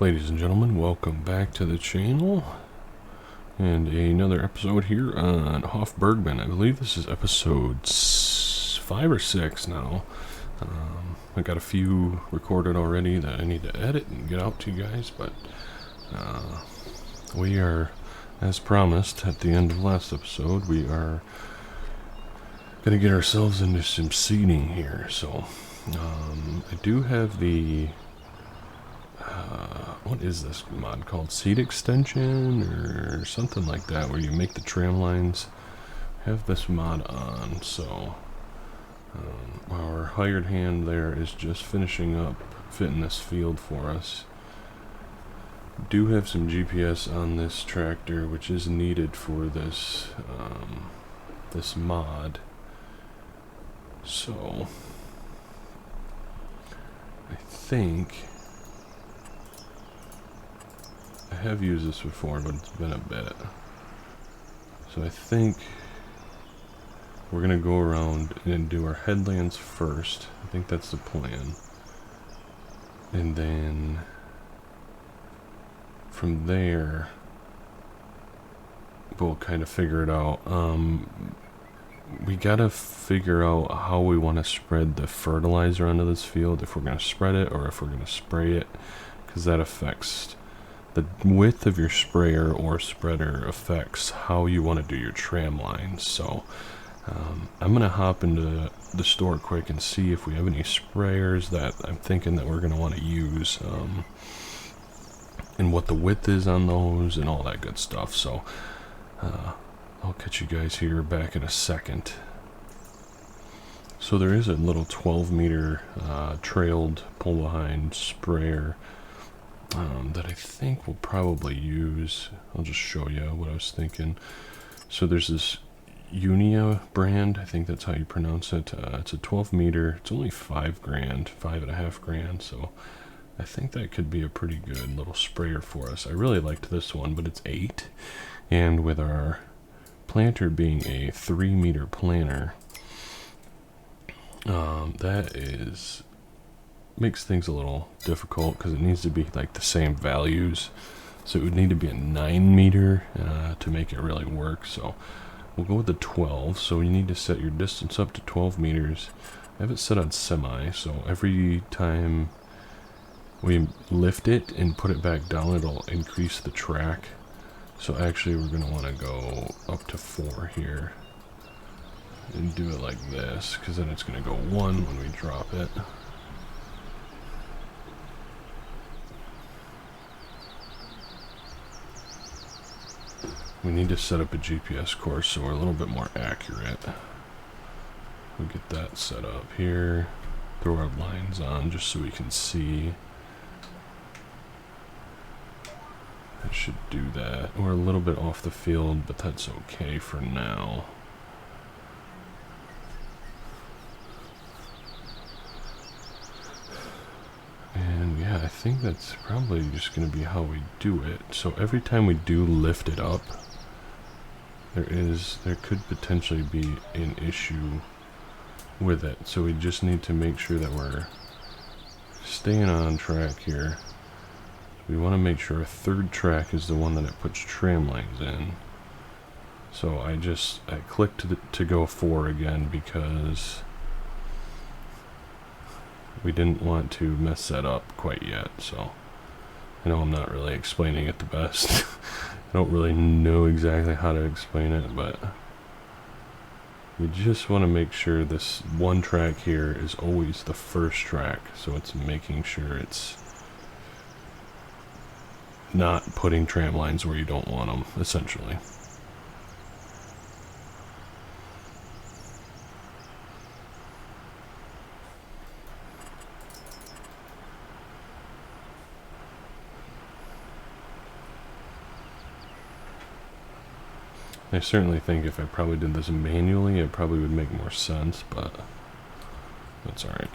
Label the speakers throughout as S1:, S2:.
S1: Ladies and gentlemen, welcome back to the channel, and another episode here on Hof Bergmann. I believe this is episode 5 or 6 now. I got a few recorded already that I need to edit and get out to you guys, but we are, as promised at the end of last episode, we are going to get ourselves into some seeding here. So I do have the what is this mod called? Seed extension or something like that, where you make the tram lines. I have this mod on, so our hired hand there is just finishing up fitting this field for us. Do have some GPS on this tractor, which is needed for this this mod. So I think I have used this before, but it's been a bit. So I think we're going to go around and do our headlands first. I think that's the plan. And then from there, we'll kind of figure it out. We got to figure out how we want to spread the fertilizer onto this field, if we're going to spread it or if we're going to spray it, because that affects the width of your sprayer or spreader, affects how you want to do your tram lines. So I'm going to hop into the store quick and see if we have any sprayers that I'm thinking that we're going to want to use, and what the width is on those and all that good stuff. So I'll catch you guys here back in a second. So there is a little 12-meter trailed pull-behind sprayer that I think we'll probably use. I'll just show you what I was thinking. So there's this Unia brand, I think that's how you pronounce it. It's a 12-meter. It's only $5.5 grand. So I think that could be a pretty good little sprayer for us. I really liked this one, but it's $8. And with our planter being a 3-meter planter, that makes things a little difficult because it needs to be like the same values. So it would need to be a 9-meter to make it really work. So we'll go with the 12. So you need to set your distance up to 12 meters. I have it set on semi, so every time we lift it and put it back down, it'll increase the track. So actually we're going to want to go up to 4 here and do it like this, because then it's going to go 1 when we drop it. We need to set up a GPS course so we're a little bit more accurate. We'll get that set up here. Throw our lines on just so we can see. That should do that. We're a little bit off the field, but that's okay for now. And yeah, I think that's probably just going to be how we do it. So every time we do lift it up, there could potentially be an issue with it. So we just need to make sure that we're staying on track here. We want to make sure our 3rd track is the one that it puts tram lines in. So I clicked to go 4 again because we didn't want to mess that up quite yet. So I know I'm not really explaining it the best. I don't really know exactly how to explain it, but we just want to make sure this one track here is always the 1st track. So it's making sure it's not putting tram lines where you don't want them, essentially. I certainly think if I probably did this manually, it probably would make more sense, but that's alright.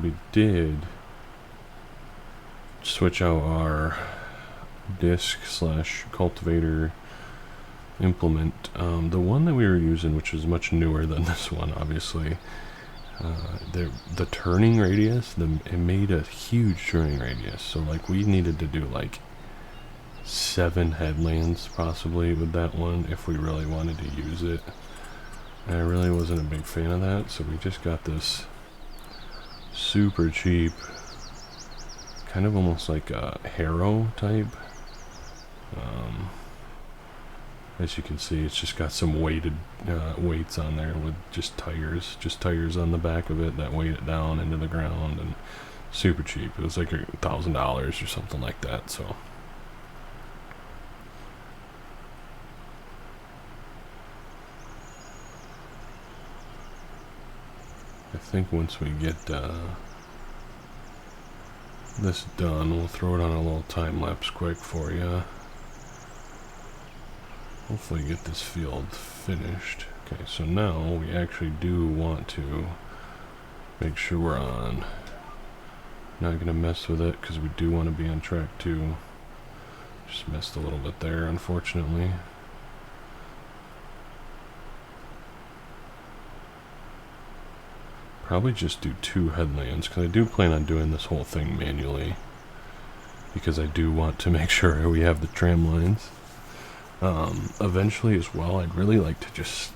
S1: we did switch out our disc / cultivator implement. The one that we were using, which is much newer than this one, obviously, the turning radius, it made a huge turning radius. So like we needed to do like 7 headlands possibly with that one if we really wanted to use it. And I really wasn't a big fan of that, so we just got this super cheap, kind of almost like a harrow type. As you can see, it's just got some weighted weights on there with just tires on the back of it that weight it down into the ground, and super cheap. It was like $1,000 or something like that. So I think once we get this done, we'll throw it on a little time lapse quick for you. Hopefully get this field finished. Okay, so now we actually do want to make sure we're on. Not gonna mess with it because we do want to be on track 2. Just missed a little bit there, unfortunately. Probably just do 2 headlands because I do plan on doing this whole thing manually, because I do want to make sure we have the tram lines. Eventually as well, I'd really like to just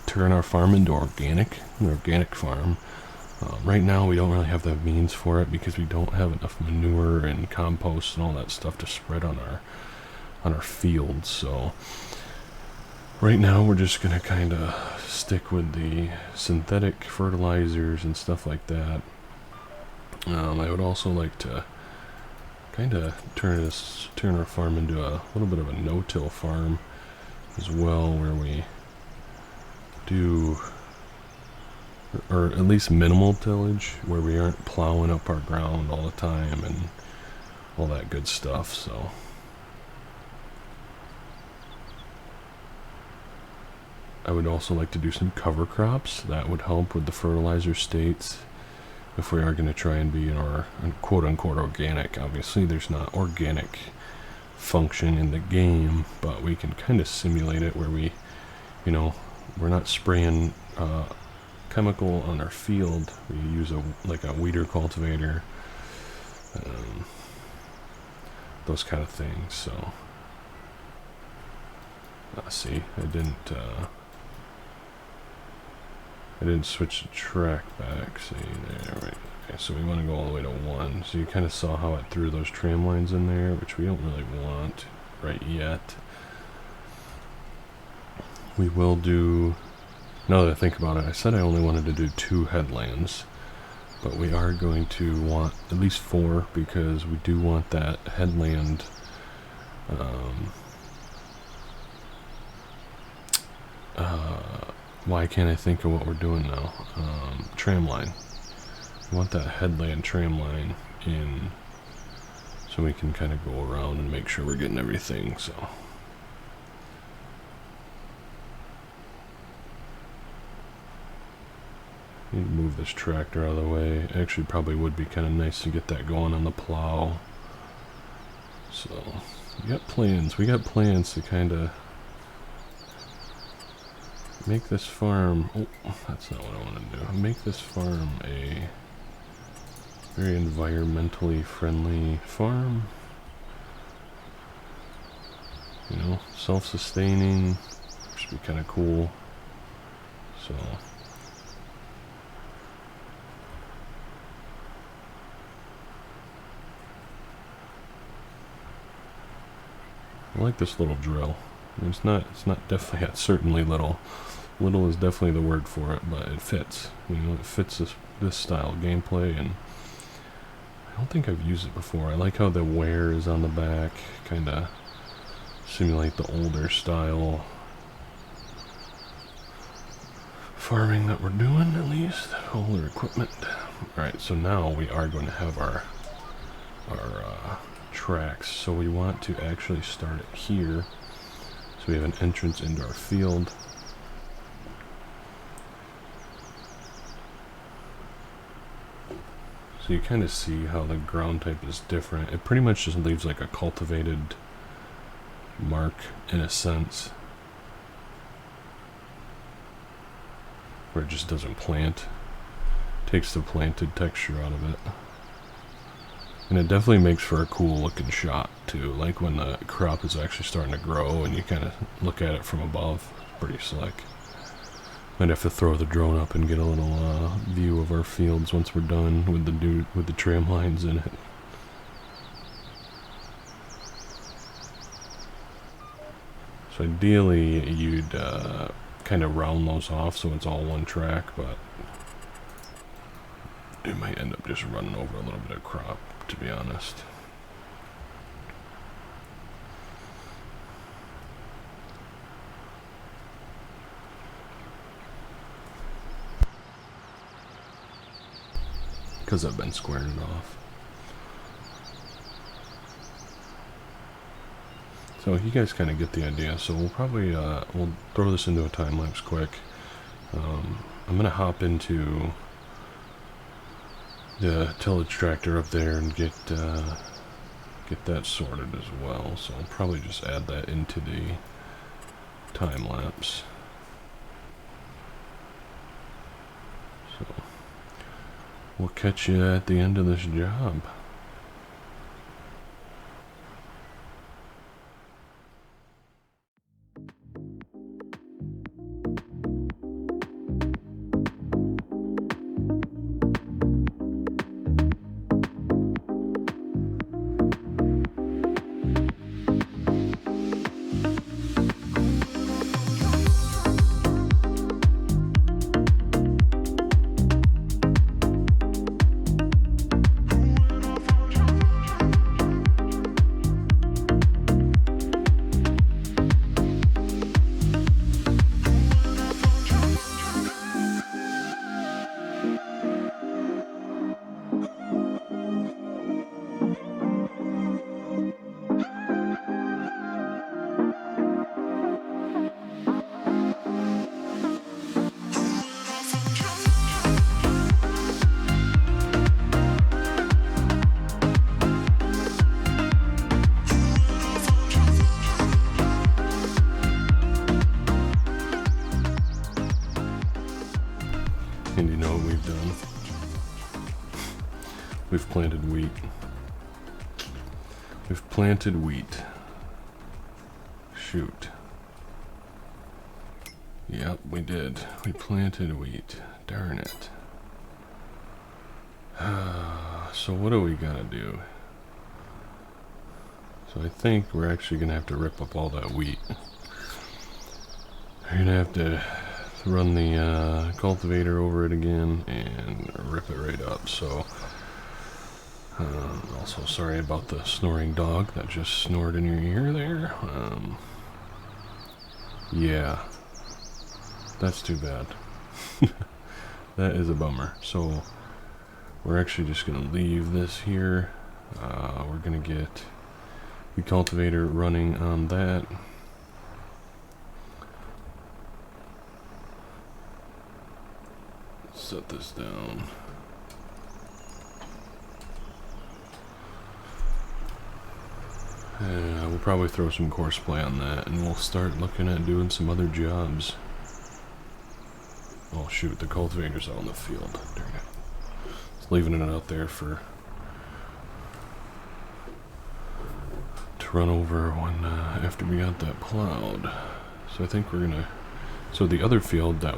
S1: turn our farm into an organic farm. Right now we don't really have the means for it because we don't have enough manure and compost and all that stuff to spread on our fields. So right now we're just gonna kind of stick with the synthetic fertilizers and stuff like that. I would also like to kind of turn our farm into a little bit of a no-till farm as well, where we do, or at least minimal tillage, where we aren't plowing up our ground all the time and all that good stuff. So I would also like to do some cover crops. That would help with the fertilizer states if we are going to try and be in our quote-unquote organic. Obviously there's not organic function in the game, but we can kind of simulate it where we, we're not spraying chemical on our field. We use like a weeder cultivator, those kind of things. So see, I didn't switch the track back. See there, right? Okay, so we want to go all the way to 1. So you kind of saw how it threw those tram lines in there, which we don't really want right yet. We will do, now that I think about it, I said I only wanted to do 2 headlands, but we are going to want at least 4 because we do want that headland why can't I think of what we're doing now? Tram line. We want that headland tram line in so we can kind of go around and make sure we're getting everything. So need to move this tractor out of the way. Actually probably would be kind of nice to get that going on the plow. So we got plans to kind of make this farm, oh, that's not what I want to do. Make this farm a very environmentally friendly farm. Self-sustaining, which would be kind of cool. So I like this little drill. It's not definitely, it's certainly little. Little is definitely the word for it, but it fits. It fits this style of gameplay, and I don't think I've used it before. I like how the wear is on the back, kind of simulate the older style farming that we're doing, at least. Older equipment. Alright, so now we are going to have our tracks. So we want to actually start it here. So we have an entrance into our field. So you kind of see how the ground type is different. It pretty much just leaves like a cultivated mark in a sense, where it just doesn't plant. Takes the planted texture out of it. And it definitely makes for a cool looking shot too, like when the crop is actually starting to grow and you kind of look at it from above. Pretty slick. Might have to throw the drone up and get a little view of our fields once we're done with the tram lines in it. So ideally you'd kind of round those off so it's all one track, but it might end up just running over a little bit of crop, to be honest. Because I've been squaring it off. So you guys kind of get the idea. So we'll probably we'll throw this into a time lapse quick. I'm gonna hop into the tillage tractor up there and get that sorted as well. So I'll probably just add that into the time lapse. So we'll catch you at the end of this job. And you know what we've done? We've planted wheat. We've planted wheat. Shoot. Yep, we did. We planted wheat. Darn it. So what do we gotta do? So I think we're actually gonna have to rip up all that wheat. We're gonna have to run the cultivator over it again and rip it right up. So also sorry about the snoring dog that just snored in your ear there. Yeah, that's too bad. That is a bummer. So we're actually just gonna leave this here. We're gonna get the cultivator running on that. Set this down. We'll probably throw some course play on that, and we'll start looking at doing some other jobs. Oh shoot, the cultivator's out in the field. Darn it. Just leaving it out there to run over when after we got that plowed. So I think we're gonna. So the other field that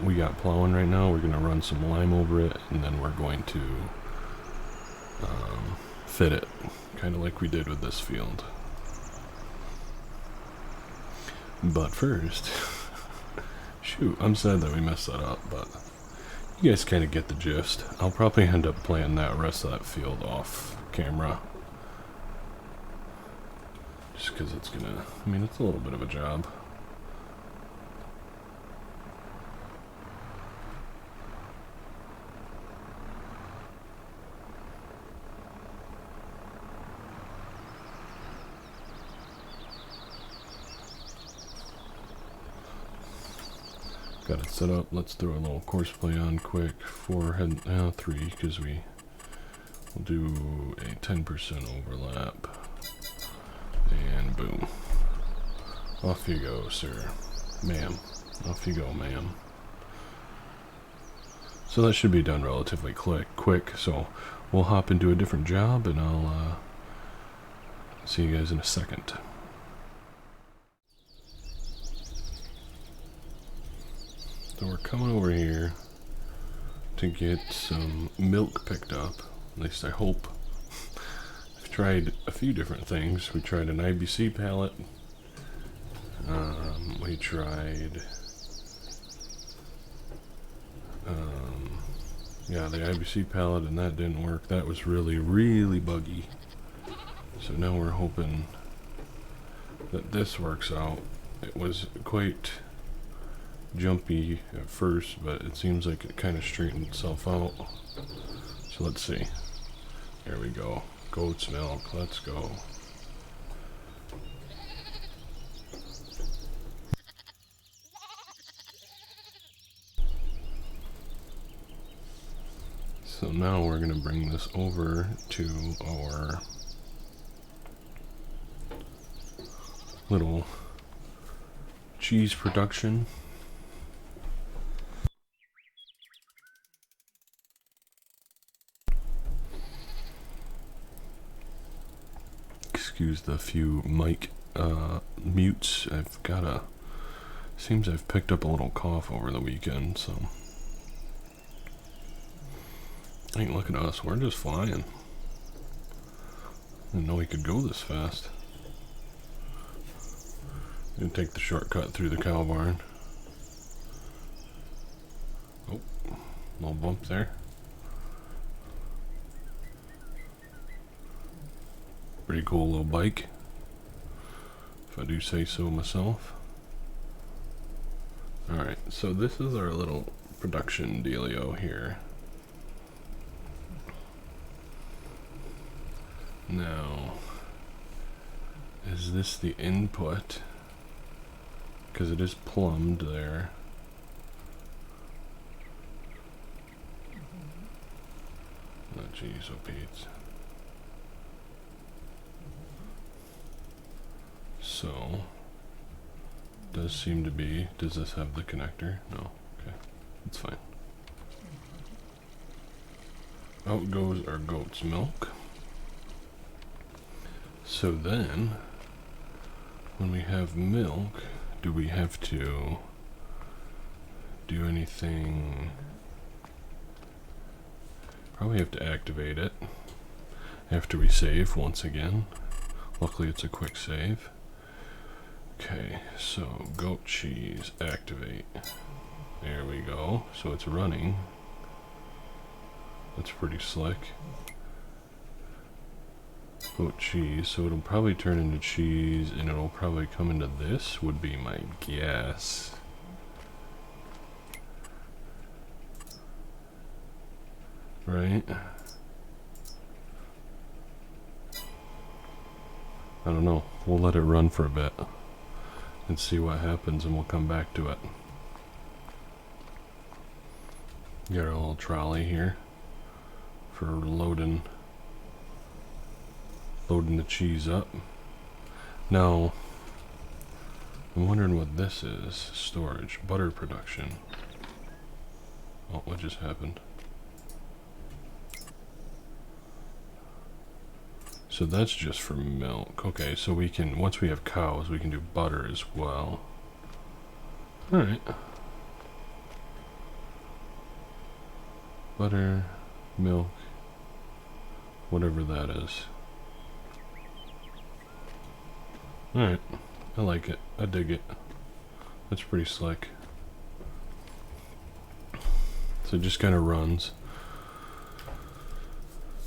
S1: we got plowing right now, we're going to run some lime over it, and then we're going to fit it, kind of like we did with this field. But first, shoot, I'm sad that we messed that up, but you guys kind of get the gist. I'll probably end up playing that rest of that field off camera. Just because it's going to, I mean, it's a little bit of a job. Got it set up. Let's throw a little course play on quick. 4 head, 3 because we We'll do a 10% overlap. And boom. Off you go, sir. Ma'am. Off you go, ma'am. So that should be done relatively quick. So we'll hop into a different job and I'll see you guys in a second. So we're coming over here to get some milk picked up. At least I hope. I've tried a few different things. We tried an IBC pallet. We tried yeah, the IBC pallet, and that didn't work. That was really buggy. So now we're hoping that this works out. It was quite jumpy at first, but it seems like it kind of straightened itself out. So let's see. There we go. Goat's milk. Let's go. So now we're going to bring this over to our little cheese production. Excuse the few mic mutes. Seems I've picked up a little cough over the weekend, so. Hey, look at us, we're just flying. Didn't know we could go this fast. Gonna take the shortcut through the cow barn. Oh, little bump there. Pretty cool little bike, if I do say so myself. Alright, so this is our little production dealio here. Now, is this the input? Because it is plumbed there. Oh jeez, oh Pete. So, does seem to be, does this have the connector? No, okay, it's fine. Out goes our goat's milk. So then, when we have milk, do we have to do anything? Probably have to activate it after we save once again. Luckily it's a quick save. Okay, so goat cheese, activate. There we go, so it's running. That's pretty slick. Goat cheese, so it'll probably turn into cheese and it'll probably come into this, would be my guess. Right? I don't know, we'll let it run for a bit and see what happens and we'll come back to it. Got our little trolley here for loading the cheese up. Now, I'm wondering what this is. Storage, butter production. Oh, what just happened? So that's just for milk. Okay, so we can, once we have cows, we can do butter as well. Alright. Butter, milk, whatever that is. Alright, I like it. I dig it. That's pretty slick. So it just kind of runs.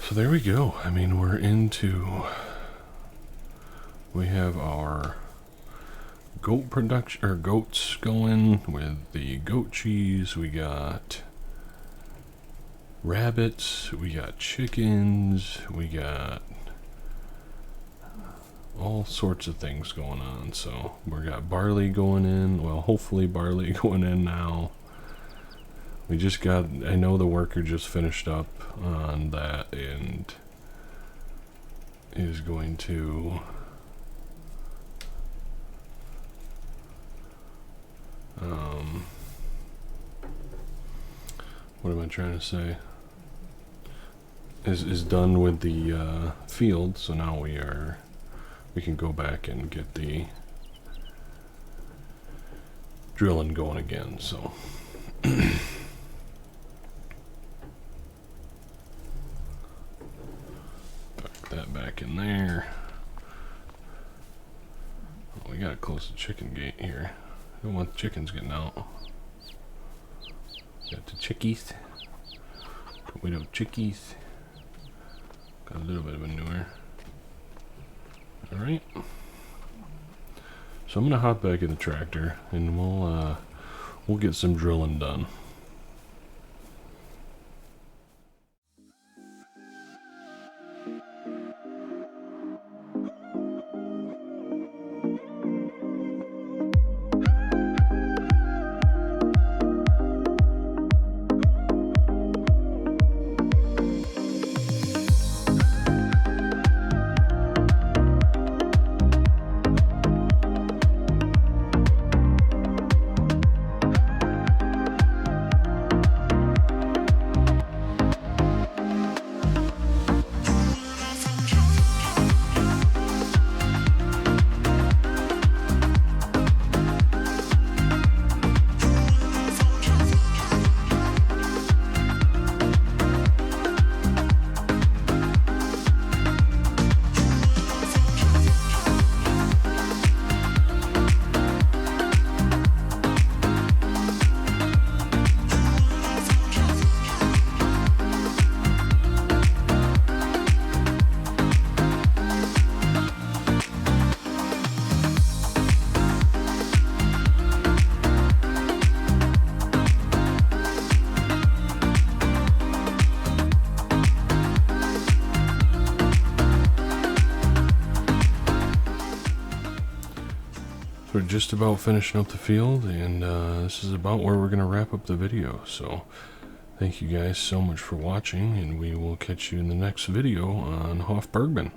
S1: So there we go. I mean, we're into... We have our goat production, or goats going with the goat cheese. We got rabbits. We got chickens. We got all sorts of things going on. So we got barley going in. Well, hopefully barley going in now. We just got, I know the worker just finished up on that and is going to what am I trying to say? Is done with the field, so now we can go back and get the drilling going again. So put that back in there. Oh, we gotta close the chicken gate here. I don't want the chickens getting out. Got the chickies. We have chickies. Got a little bit of manure. Alright. So I'm gonna hop back in the tractor and we'll get some drilling done. We're just about finishing up the field, and this is about where we're going to wrap up the video. So thank you guys so much for watching, and we will catch you in the next video on Hof Bergmann.